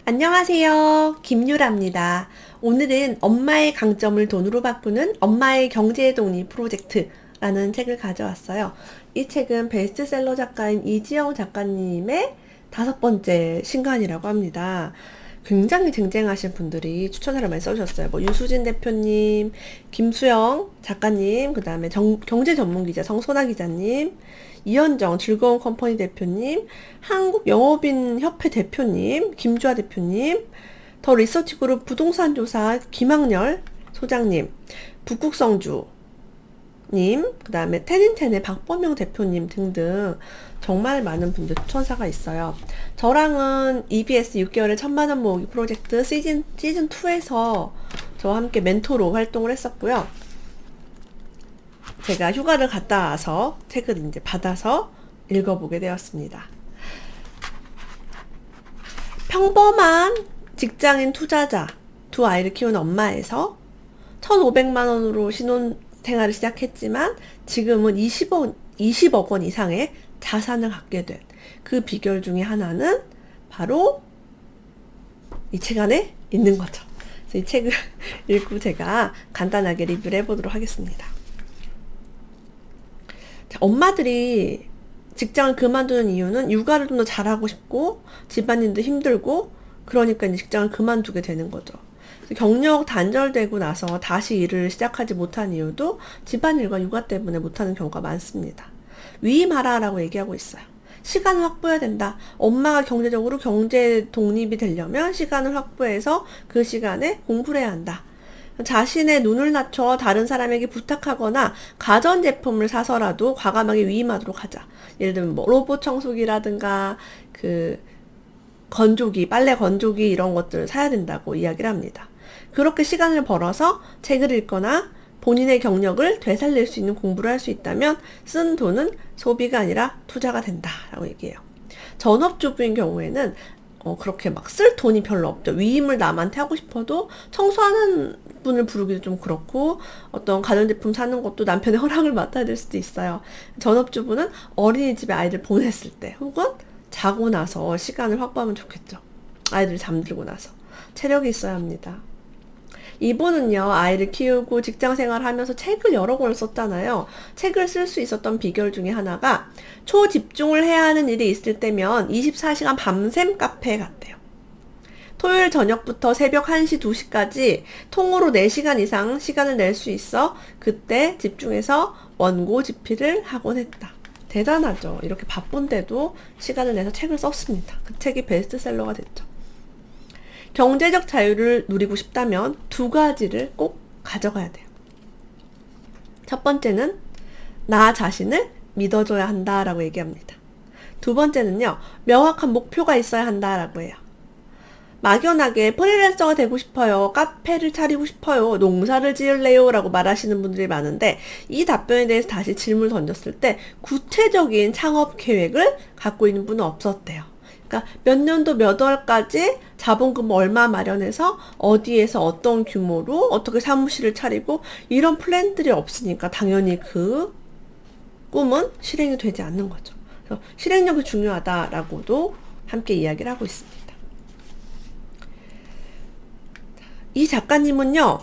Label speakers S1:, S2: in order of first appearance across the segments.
S1: 안녕하세요. 김유라입니다. 오늘은 엄마의 강점을 돈으로 바꾸는 엄마의 경제 독립 프로젝트라는 책을 가져왔어요. 이 책은 베스트셀러 작가인 이지영 작가님의 5번째 신간이라고 합니다. 굉장히 쟁쟁하신 분들이 추천사를 많이 써주셨어요. 유수진 대표님, 김수영 작가님, 그 다음에 경제 전문 기자 정선아 기자님, 이현정 즐거운 컴퍼니 대표님, 한국영업인 협회 대표님, 김주아 대표님, 더 리서치그룹 부동산 조사 김학렬 소장님, 북극성주님, 그 다음에 텐인텐의 박범영 대표님 등등 정말 많은 분들 추천사가 있어요. 저랑은 EBS 6개월의 1000만원 모으기 프로젝트 시즌2에서 저와 함께 멘토로 활동을 했었고요. 제가 휴가를 갔다 와서 책을 이제 받아서 읽어보게 되었습니다. 평범한 직장인 투자자, 두 아이를 키우는 엄마에서 1,500만원으로 신혼생활을 시작했지만 지금은 20억 원 이상의 자산을 갖게 된 그 비결 중에 하나는 바로 이 책 안에 있는 거죠. 그래서 이 책을 읽고 제가 간단하게 리뷰를 해보도록 하겠습니다. 엄마들이 직장을 그만두는 이유는 육아를 좀 더 잘하고 싶고 집안일도 힘들고 그러니까 이제 직장을 그만두게 되는 거죠. 경력 단절되고 나서 다시 일을 시작하지 못한 이유도 집안일과 육아 때문에 못하는 경우가 많습니다. 위임하라라고 얘기하고 있어요. 시간을 확보해야 된다. 엄마가 경제적으로 경제 독립이 되려면 시간을 확보해서 그 시간에 공부를 해야 한다. 자신의 눈을 낮춰 다른 사람에게 부탁하거나 가전제품을 사서라도 과감하게 위임하도록 하자. 예를 들면 로봇 청소기라든가 건조기, 빨래 건조기 이런 것들을 사야 된다고 이야기를 합니다. 그렇게 시간을 벌어서 책을 읽거나 본인의 경력을 되살릴 수 있는 공부를 할 수 있다면 쓴 돈은 소비가 아니라 투자가 된다라고 얘기해요. 전업주부인 경우에는 그렇게 막 쓸 돈이 별로 없죠. 위임을 남한테 하고 싶어도 청소하는 분을 부르기도 좀 그렇고 어떤 가전제품 사는 것도 남편의 허락을 맡아야 될 수도 있어요. 전업주부는 어린이집에 아이들 보냈을 때 혹은 자고 나서 시간을 확보하면 좋겠죠. 아이들이 잠들고 나서 체력이 있어야 합니다. 이분은요, 아이를 키우고 직장생활 하면서 책을 여러 권을 썼잖아요. 책을 쓸 수 있었던 비결 중에 하나가 초집중을 해야 하는 일이 있을 때면 24시간 밤샘 카페에 갔대요. 토요일 저녁부터 새벽 1시, 2시까지 통으로 4시간 이상 시간을 낼 수 있어 그때 집중해서 원고 집필을 하곤 했다. 대단하죠. 이렇게 바쁜데도 시간을 내서 책을 썼습니다. 그 책이 베스트셀러가 됐죠. 경제적 자유를 누리고 싶다면 2가지를 꼭 가져가야 돼요. 첫 번째는 나 자신을 믿어줘야 한다라고 얘기합니다. 2번째는요, 명확한 목표가 있어야 한다라고 해요. 막연하게 프리랜서가 되고 싶어요, 카페를 차리고 싶어요, 농사를 지을래요 라고 말하시는 분들이 많은데 이 답변에 대해서 다시 질문을 던졌을 때 구체적인 창업 계획을 갖고 있는 분은 없었대요. 그러니까 몇 년도 몇 월까지 자본금 얼마 마련해서 어디에서 어떤 규모로 어떻게 사무실을 차리고 이런 플랜들이 없으니까 당연히 그 꿈은 실행이 되지 않는 거죠. 그래서 실행력이 중요하다라고도 함께 이야기를 하고 있습니다. 이 작가님은요,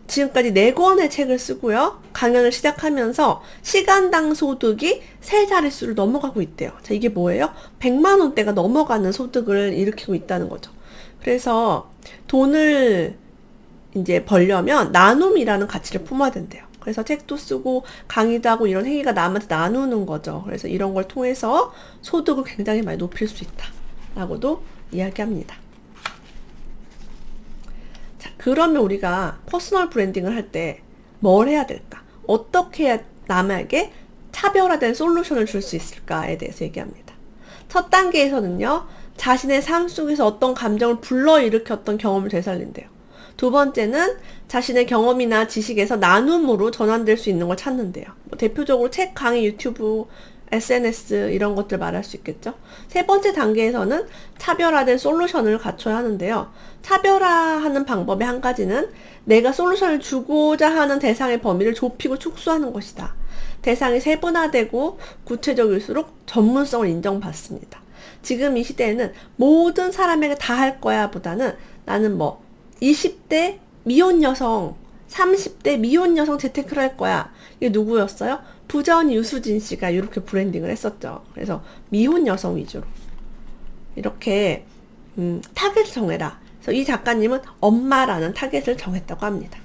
S1: 지금까지 4권의 책을 쓰고요, 강연을 시작하면서 시간당 소득이 3자릿수를 넘어가고 있대요. 자, 이게 뭐예요? 100만원대가 넘어가는 소득을 일으키고 있다는 거죠. 그래서 돈을 이제 벌려면 나눔이라는 가치를 품어야 된대요. 그래서 책도 쓰고 강의도 하고 이런 행위가 남한테 나누는 거죠. 그래서 이런 걸 통해서 소득을 굉장히 많이 높일 수 있다라고도 이야기합니다. 자, 그러면 우리가 퍼스널 브랜딩을 할 때 뭘 해야 될까? 어떻게 해야 남에게 차별화된 솔루션을 줄 수 있을까에 대해서 얘기합니다. 첫 단계에서는요, 자신의 삶 속에서 어떤 감정을 불러일으켰던 경험을 되살린대요. 2번째는 자신의 경험이나 지식에서 나눔으로 전환될 수 있는 걸 찾는데요. 대표적으로 책, 강의, 유튜브, SNS 이런 것들 말할 수 있겠죠. 3번째 단계에서는 차별화된 솔루션을 갖춰야 하는데요. 차별화하는 방법의 한 가지는 내가 솔루션을 주고자 하는 대상의 범위를 좁히고 축소하는 것이다. 대상이 세분화되고 구체적일수록 전문성을 인정받습니다. 지금 이 시대에는 모든 사람에게 다 할 거야 보다는 나는 뭐 20대 미혼 여성, 30대 미혼 여성 재테크를 할 거야. 이게 누구였어요? 부자언니 유수진 씨가 이렇게 브랜딩을 했었죠. 그래서 미혼 여성 위주로 이렇게 타겟을 정해라. 그래서 이 작가님은 엄마라는 타겟을 정했다고 합니다.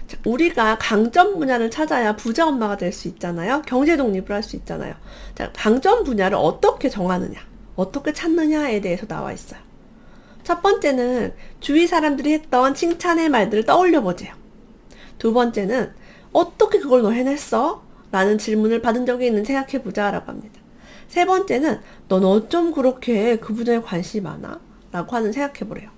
S1: 자, 우리가 강점 분야를 찾아야 부자 엄마가 될 수 있잖아요. 경제 독립을 할 수 있잖아요. 자, 강점 분야를 어떻게 정하느냐, 어떻게 찾느냐에 대해서 나와 있어요. 첫 번째는 주위 사람들이 했던 칭찬의 말들을 떠올려 보세요. 두 번째는 어떻게 그걸 너 해냈어? 라는 질문을 받은 적이 있는지 생각해 보자 라고 합니다. 세 번째는 넌 어쩜 그렇게 그 분야에 관심이 많아? 라고 하는 생각해 보래요.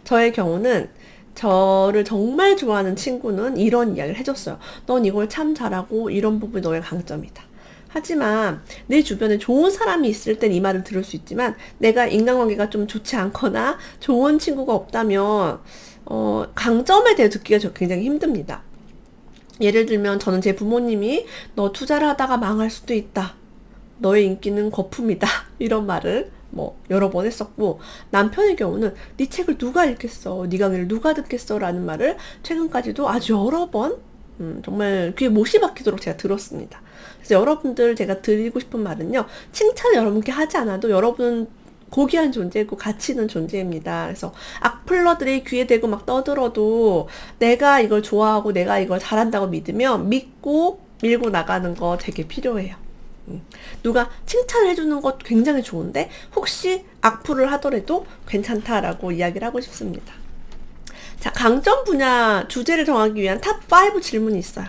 S1: 저의 경우는 저를 정말 좋아하는 친구는 이런 이야기를 해줬어요. 넌 이걸 참 잘하고 이런 부분이 너의 강점이다. 하지만 내 주변에 좋은 사람이 있을 땐 이 말을 들을 수 있지만 내가 인간관계가 좀 좋지 않거나 좋은 친구가 없다면 강점에 대해 듣기가 굉장히 힘듭니다. 예를 들면 저는 제 부모님이 너 투자를 하다가 망할 수도 있다. 너의 인기는 거품이다. 이런 말을 여러 번 했었고, 남편의 경우는 네 책을 누가 읽겠어, 네 강의를 누가 듣겠어 라는 말을 최근까지도 아주 여러 번 정말 귀에 못이 박히도록 제가 들었습니다. 그래서 여러분들 제가 드리고 싶은 말은요, 칭찬을 여러분께 하지 않아도 여러분은 고귀한 존재고 가치 있는 존재입니다. 그래서 악플러들이 귀에 대고 막 떠들어도 내가 이걸 좋아하고 내가 이걸 잘한다고 믿으면 믿고 밀고 나가는 거 되게 필요해요. 누가 칭찬을 해주는 것 굉장히 좋은데 혹시 악플을 하더라도 괜찮다라고 이야기를 하고 싶습니다. 자, 강점 분야 주제를 정하기 위한 탑5 질문이 있어요.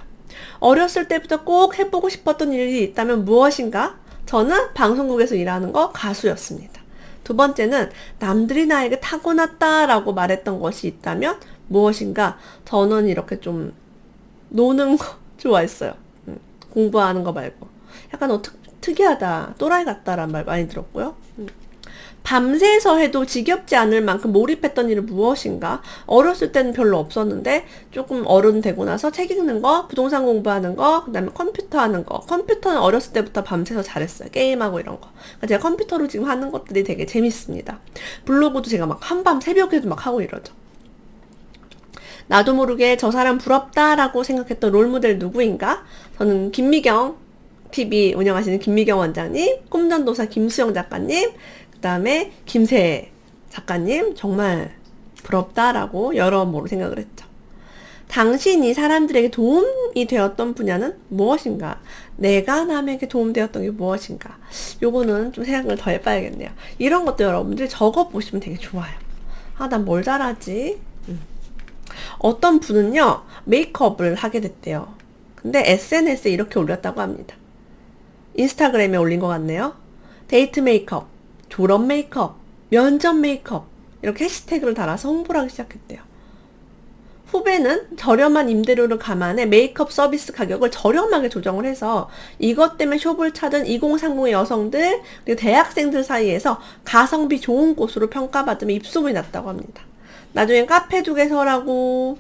S1: 어렸을 때부터 꼭 해보고 싶었던 일이 있다면 무엇인가? 저는 방송국에서 일하는 거 가수였습니다. 두 번째는 남들이 나에게 타고났다라고 말했던 것이 있다면 무엇인가? 저는 이렇게 좀 노는 거 좋아했어요. 공부하는 거 말고. 약간 특이하다, 또라이 같다라는 말 많이 들었고요. 밤새서 해도 지겹지 않을 만큼 몰입했던 일은 무엇인가? 어렸을 때는 별로 없었는데 조금 어른 되고 나서 책 읽는 거, 부동산 공부하는 거, 그 다음에 컴퓨터 하는 거. 컴퓨터는 어렸을 때부터 밤새서 잘했어요. 게임하고 이런 거. 그러니까 제가 컴퓨터로 지금 하는 것들이 되게 재밌습니다. 블로그도 제가 막 한밤 새벽에도 막 하고 이러죠. 나도 모르게 저 사람 부럽다라고 생각했던 롤모델 누구인가? 저는 김미경 TV 운영하시는 김미경 원장님, 꿈전도사 김수영 작가님, 그 다음에 김세 작가님, 정말 부럽다라고 여러모로 생각을 했죠. 당신이 사람들에게 도움이 되었던 분야는 무엇인가? 내가 남에게 도움되었던 게 무엇인가? 요거는 좀 생각을 더 해봐야겠네요. 이런 것도 여러분들이 적어보시면 되게 좋아요. 아, 난 뭘 잘하지? 어떤 분은요, 메이크업을 하게 됐대요. 근데 SNS에 이렇게 올렸다고 합니다. 인스타그램에 올린 것 같네요. 데이트 메이크업, 졸업 메이크업, 면접 메이크업, 이렇게 해시태그를 달아서 홍보를 하기 시작했대요. 후배는 저렴한 임대료를 감안해 메이크업 서비스 가격을 저렴하게 조정을 해서 이것 때문에 숍을 찾은 2030의 여성들, 그리고 대학생들 사이에서 가성비 좋은 곳으로 평가받으며 입소문이 났다고 합니다. 나중엔 카페 두 개서라고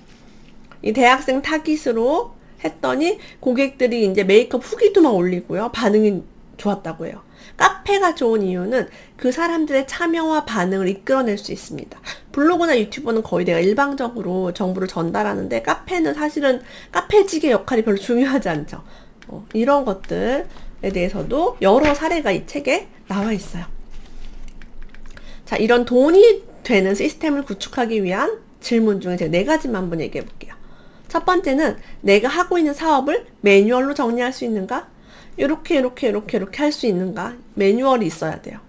S1: 이 대학생 타깃으로 했더니 고객들이 이제 메이크업 후기도 막 올리고요. 반응이 좋았다고 해요. 카페가 좋은 이유는 그 사람들의 참여와 반응을 이끌어낼 수 있습니다. 블로그나 유튜브는 거의 내가 일방적으로 정보를 전달하는데 카페는 사실은 카페직의 역할이 별로 중요하지 않죠. 이런 것들에 대해서도 여러 사례가 이 책에 나와 있어요. 자, 이런 돈이 되는 시스템을 구축하기 위한 질문 중에 제가 4가지만 한번 얘기해 볼게요. 첫 번째는 내가 하고 있는 사업을 매뉴얼로 정리할 수 있는가? 이렇게 할 수 있는가? 매뉴얼이 있어야 돼요.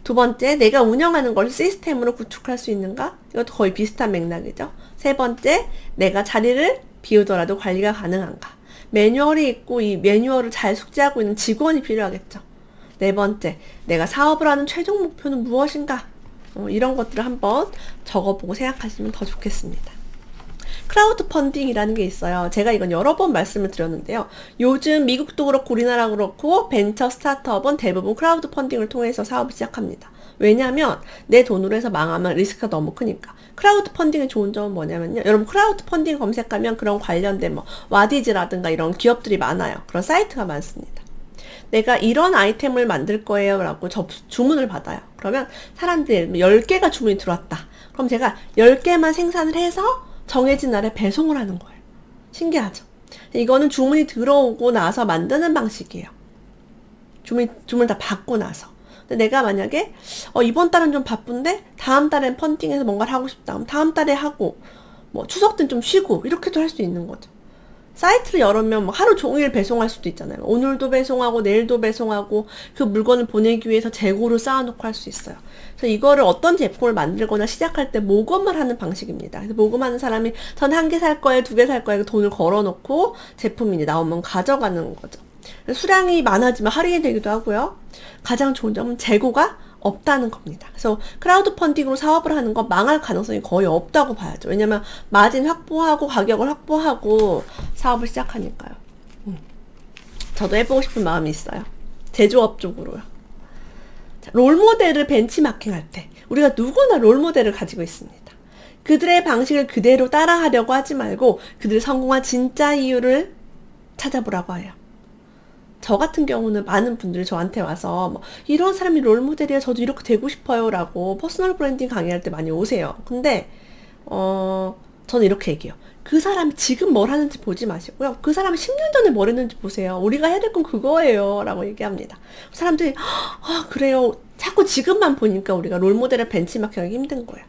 S1: 두 번째, 내가 운영하는 걸 시스템으로 구축할 수 있는가? 이것도 거의 비슷한 맥락이죠. 세 번째, 내가 자리를 비우더라도 관리가 가능한가? 매뉴얼이 있고 이 매뉴얼을 잘 숙지하고 있는 직원이 필요하겠죠. 네 번째, 내가 사업을 하는 최종 목표는 무엇인가? 이런 것들을 한번 적어보고 생각하시면 더 좋겠습니다. 크라우드 펀딩이라는 게 있어요. 제가 이건 여러 번 말씀을 드렸는데요. 요즘 미국도 그렇고 우리나라 그렇고 벤처 스타트업은 대부분 크라우드 펀딩을 통해서 사업을 시작합니다. 왜냐하면 내 돈으로 해서 망하면 리스크가 너무 크니까. 크라우드 펀딩의 좋은 점은 뭐냐면요. 여러분 크라우드 펀딩 검색하면 그런 관련된 와디즈라든가 이런 기업들이 많아요. 그런 사이트가 많습니다. 내가 이런 아이템을 만들 거예요 라고 주문을 받아요. 그러면 사람들이 10개가 주문이 들어왔다. 그럼 제가 10개만 생산을 해서 정해진 날에 배송을 하는 거예요. 신기하죠? 이거는 주문이 들어오고 나서 만드는 방식이에요. 주문 다 받고 나서. 근데 내가 만약에 이번 달은 좀 바쁜데 다음 달엔 펀딩해서 뭔가를 하고 싶다. 그럼 다음 달에 하고 뭐 추석 때는 좀 쉬고 이렇게도 할 수 있는 거죠. 사이트를 열으면 뭐 하루 종일 배송할 수도 있잖아요. 오늘도 배송하고 내일도 배송하고 그 물건을 보내기 위해서 재고를 쌓아놓고 할 수 있어요. 그래서 이거를 어떤 제품을 만들거나 시작할 때 모금을 하는 방식입니다. 그래서 모금하는 사람이 전 1개 살 거예요, 2개 살 거예요. 돈을 걸어놓고 제품이 이제 나오면 가져가는 거죠. 수량이 많아지면 할인이 되기도 하고요. 가장 좋은 점은 재고가 없다는 겁니다. 그래서 크라우드 펀딩으로 사업을 하는 건 망할 가능성이 거의 없다고 봐야죠. 왜냐면 마진 확보하고 가격을 확보하고 사업을 시작하니까요. 저도 해보고 싶은 마음이 있어요. 제조업 쪽으로요. 자, 롤모델을 벤치마킹 할 때 우리가 누구나 롤모델을 가지고 있습니다. 그들의 방식을 그대로 따라하려고 하지 말고 그들의 성공한 진짜 이유를 찾아보라고 해요. 저 같은 경우는 많은 분들이 저한테 와서 뭐 이런 사람이 롤모델이야, 저도 이렇게 되고 싶어요 라고 퍼스널 브랜딩 강의할 때 많이 오세요. 근데 저는 이렇게 얘기해요. 그 사람이 지금 뭘 하는지 보지 마시고요. 그 사람이 10년 전에 뭘 했는지 보세요. 우리가 해야 될 건 그거예요 라고 얘기합니다. 사람들이 그래요. 자꾸 지금만 보니까 우리가 롤모델을 벤치마킹하기 힘든 거예요.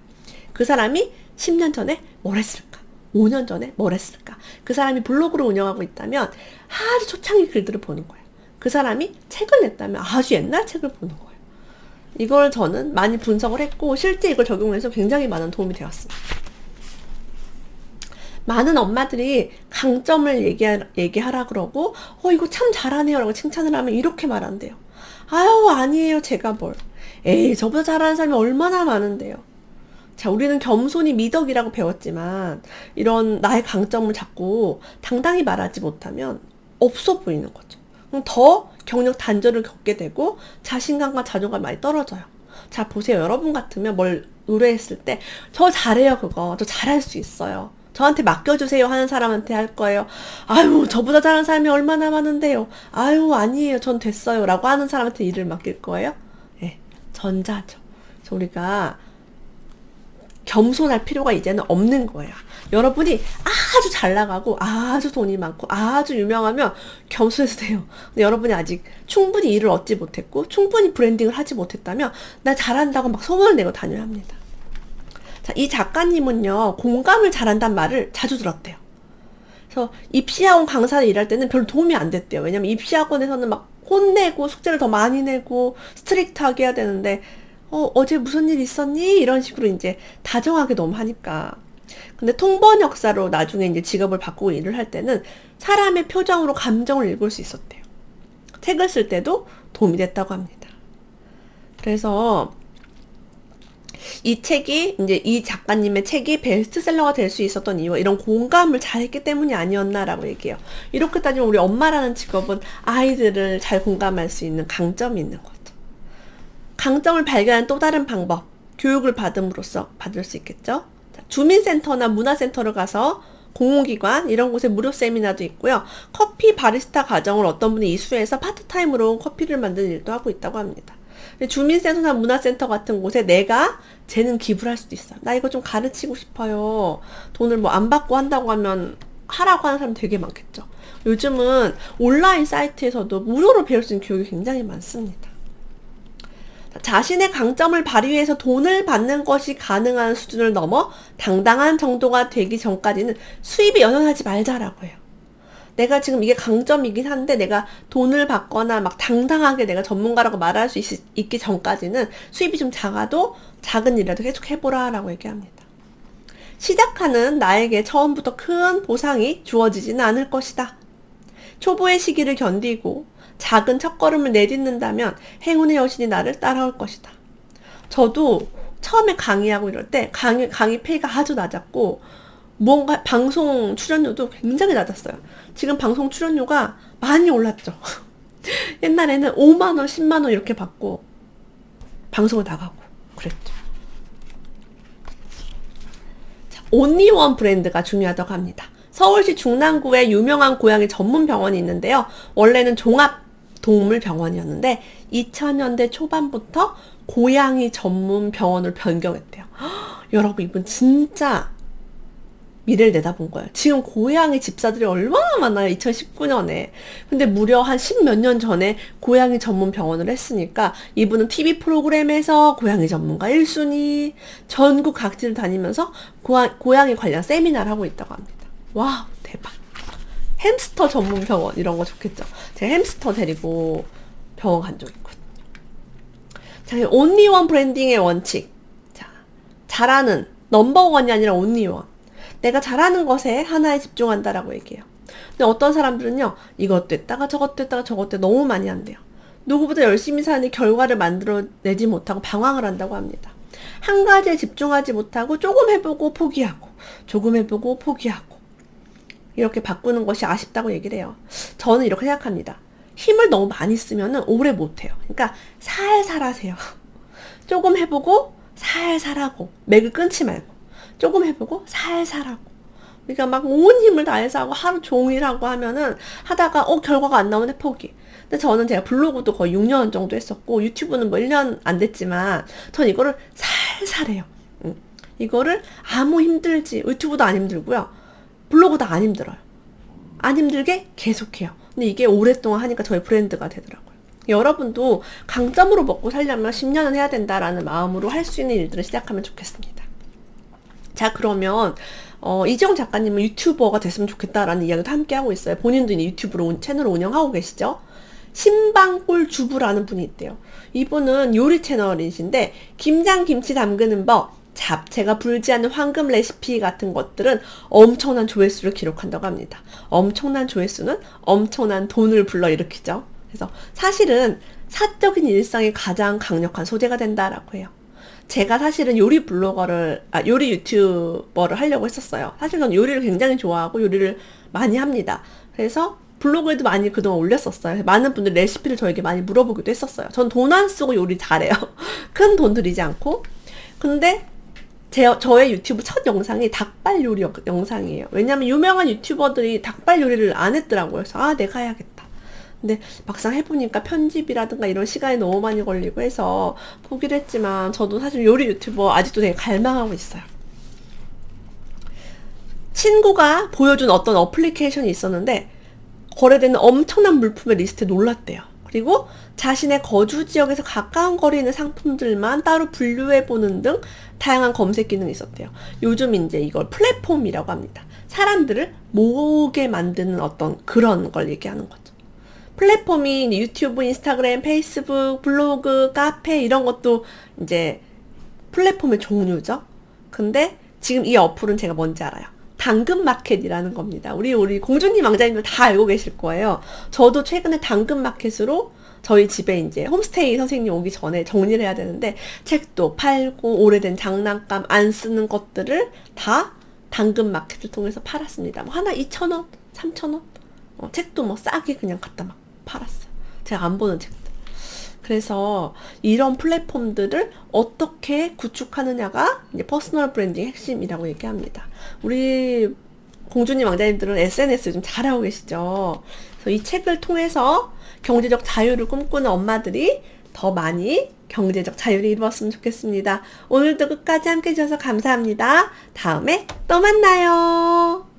S1: 그 사람이 10년 전에 뭘 했을까? 5년 전에 뭘 했을까? 그 사람이 블로그를 운영하고 있다면 아주 초창기 글들을 보는 거예요. 그 사람이 책을 냈다면 아주 옛날 책을 보는 거예요. 이걸 저는 많이 분석을 했고 실제 이걸 적용해서 굉장히 많은 도움이 되었습니다. 많은 엄마들이 강점을 얘기하라 그러고 이거 참 잘하네요 라고 칭찬을 하면 이렇게 말한대요. 아유 아니에요 제가 뭘. 에이 저보다 잘하는 사람이 얼마나 많은데요. 자, 우리는 겸손이 미덕이라고 배웠지만 이런 나의 강점을 자꾸 당당히 말하지 못하면 없어 보이는 거죠. 그럼 더 경력 단절을 겪게 되고 자신감과 자존감이 많이 떨어져요. 자, 보세요. 여러분 같으면 뭘 의뢰했을 때 저 잘해요 그거. 저 잘할 수 있어요. 저한테 맡겨주세요 하는 사람한테 할 거예요. 아유 저보다 잘하는 사람이 얼마나 많은데요. 아유 아니에요 전 됐어요 라고 하는 사람한테 일을 맡길 거예요. 네, 전자죠. 그래서 우리가 겸손할 필요가 이제는 없는 거예요. 여러분이 아주 잘 나가고 아주 돈이 많고 아주 유명하면 겸손해도 돼요. 근데 여러분이 아직 충분히 일을 얻지 못했고 충분히 브랜딩을 하지 못했다면 나 잘한다고 막 소문을 내고 다녀야 합니다. 자, 이 작가님은요 공감을 잘한다는 말을 자주 들었대요. 그래서 입시학원 강사를 일할 때는 별로 도움이 안 됐대요. 왜냐면 입시학원에서는 막 혼내고 숙제를 더 많이 내고 스트릭트하게 해야 되는데 어제 무슨 일 있었니? 이런 식으로 이제 다정하게 너무 하니까. 근데 통번역사로 나중에 이제 직업을 바꾸고 일을 할 때는 사람의 표정으로 감정을 읽을 수 있었대요. 책을 쓸 때도 도움이 됐다고 합니다. 그래서 이 작가님의 책이 베스트셀러가 될 수 있었던 이유가 이런 공감을 잘했기 때문이 아니었나라고 얘기해요. 이렇게 따지면 우리 엄마라는 직업은 아이들을 잘 공감할 수 있는 강점이 있는 거죠. 강점을 발견하는 또 다른 방법, 교육을 받음으로써 받을 수 있겠죠. 자, 주민센터나 문화센터를 가서 공공기관 이런 곳에 무료 세미나도 있고요. 커피 바리스타 과정을 어떤 분이 이수해서 파트타임으로 커피를 만드는 일도 하고 있다고 합니다. 주민센터나 문화센터 같은 곳에 내가 재능 기부를 할 수도 있어요. 나 이거 좀 가르치고 싶어요. 돈을 뭐 안 받고 한다고 하면 하라고 하는 사람 되게 많겠죠. 요즘은 온라인 사이트에서도 무료로 배울 수 있는 교육이 굉장히 많습니다. 자신의 강점을 발휘해서 돈을 받는 것이 가능한 수준을 넘어 당당한 정도가 되기 전까지는 수입에 연연하지 말자라고 해요. 내가 지금 이게 강점이긴 한데 내가 돈을 받거나 막 당당하게 내가 전문가라고 말할 수 있기 전까지는 수입이 좀 작아도 작은 일이라도 계속 해보라 라고 얘기합니다. 시작하는 나에게 처음부터 큰 보상이 주어지지는 않을 것이다. 초보의 시기를 견디고 작은 첫걸음을 내딛는다면 행운의 여신이 나를 따라올 것이다. 저도 처음에 강의하고 이럴 때 강의 페이가 아주 낮았고 뭔가 방송 출연료도 굉장히 낮았어요. 지금 방송 출연료가 많이 올랐죠. 옛날에는 5만원, 10만원 이렇게 받고 방송을 나가고 그랬죠. 자, 온리원 브랜드가 중요하다고 합니다. 서울시 중랑구에 유명한 고양이 전문 병원이 있는데요. 원래는 종합 동물병원이었는데 2000년대 초반부터 고양이 전문 병원으로 변경했대요. 여러분, 이분 진짜 미래를 내다본 거예요. 지금 고양이 집사들이 얼마나 많아요, 2019년에. 근데 무려 한 10몇 년 전에 고양이 전문 병원을 했으니까 이분은 TV 프로그램에서 고양이 전문가 1순위, 전국 각지를 다니면서 고양이 관련 세미나를 하고 있다고 합니다. 와, 대박. 햄스터 전문 병원, 이런 거 좋겠죠. 제가 햄스터 데리고 병원 간 적 있거든요. 자, 온리원 브랜딩의 원칙. 자, 잘하는, 넘버원이 아니라 온리원. 내가 잘하는 것에 하나에 집중한다라고 얘기해요. 근데 어떤 사람들은요, 이것도 했다가 저것도 했다가 저것도 너무 많이 한대요. 누구보다 열심히 사는 결과를 만들어내지 못하고 방황을 한다고 합니다. 한 가지에 집중하지 못하고 조금 해보고 포기하고, 조금 해보고 포기하고, 이렇게 바꾸는 것이 아쉽다고 얘기를 해요. 저는 이렇게 생각합니다. 힘을 너무 많이 쓰면은 오래 못해요. 그러니까 살살 하세요. 조금 해보고 살살 하고, 맥을 끊지 말고. 조금 해보고 살살 하고. 그러니까 막 온 힘을 다해서 하고 하루 종일 하고 하면은 하다가 결과가 안 나오네 포기. 근데 저는 제가 블로그도 거의 6년 정도 했었고 유튜브는 뭐 1년 안 됐지만 전 이거를 살살 해요. 이거를 아무 힘들지, 유튜브도 안 힘들고요, 블로그도 안 힘들어요. 안 힘들게 계속해요. 근데 이게 오랫동안 하니까 저희 브랜드가 되더라고요. 여러분도 강점으로 먹고 살려면 10년은 해야 된다라는 마음으로 할 수 있는 일들을 시작하면 좋겠습니다. 자, 그러면 이지영 작가님은 유튜버가 됐으면 좋겠다라는 이야기도 함께 하고 있어요. 본인도 이제 유튜브로 채널을 운영하고 계시죠. 신방골 주부라는 분이 있대요. 이분은 요리 채널이신데 김장 김치 담그는 법, 잡채가 불지 않는 황금 레시피 같은 것들은 엄청난 조회수를 기록한다고 합니다. 엄청난 조회수는 엄청난 돈을 불러일으키죠. 그래서 사실은 사적인 일상이 가장 강력한 소재가 된다라고 해요. 제가 사실은 요리 유튜버를 하려고 했었어요. 사실 저는 요리를 굉장히 좋아하고 요리를 많이 합니다. 그래서 블로그에도 많이 그동안 올렸었어요. 많은 분들이 레시피를 저에게 많이 물어보기도 했었어요. 전 돈 안 쓰고 요리 잘해요. 큰 돈 들이지 않고. 근데 저의 유튜브 첫 영상이 닭발 요리 영상이에요. 왜냐면 유명한 유튜버들이 닭발 요리를 안 했더라고요. 그래서 내가 해야겠다. 근데 막상 해보니까 편집이라든가 이런 시간이 너무 많이 걸리고 해서 포기를 했지만 저도 사실 요리 유튜버 아직도 되게 갈망하고 있어요. 친구가 보여준 어떤 어플리케이션이 있었는데 거래되는 엄청난 물품의 리스트에 놀랐대요. 그리고 자신의 거주 지역에서 가까운 거리에 있는 상품들만 따로 분류해보는 등 다양한 검색 기능이 있었대요. 요즘 이제 이걸 플랫폼이라고 합니다. 사람들을 모으게 만드는 어떤 그런 걸 얘기하는 거죠. 플랫폼이 유튜브, 인스타그램, 페이스북, 블로그, 카페 이런 것도 이제 플랫폼의 종류죠. 근데 지금 이 어플은 제가 뭔지 알아요. 당근마켓이라는 겁니다. 우리 공주님, 왕자님들 다 알고 계실 거예요. 저도 최근에 당근마켓으로 저희 집에 이제 홈스테이 선생님 오기 전에 정리를 해야 되는데 책도 팔고 오래된 장난감 안 쓰는 것들을 다 당근마켓을 통해서 팔았습니다. 뭐 하나 2,000원, 3,000원. 책도 뭐 싸게 그냥 갖다 막 팔았어요. 제가 안 보는 책들. 그래서 이런 플랫폼들을 어떻게 구축하느냐가 이제 퍼스널 브랜딩의 핵심이라고 얘기합니다. 우리 공주님, 왕자님들은 SNS 좀 잘하고 계시죠. 그래서 이 책을 통해서 경제적 자유를 꿈꾸는 엄마들이 더 많이 경제적 자유를 이루었으면 좋겠습니다. 오늘도 끝까지 함께 해주셔서 감사합니다. 다음에 또 만나요.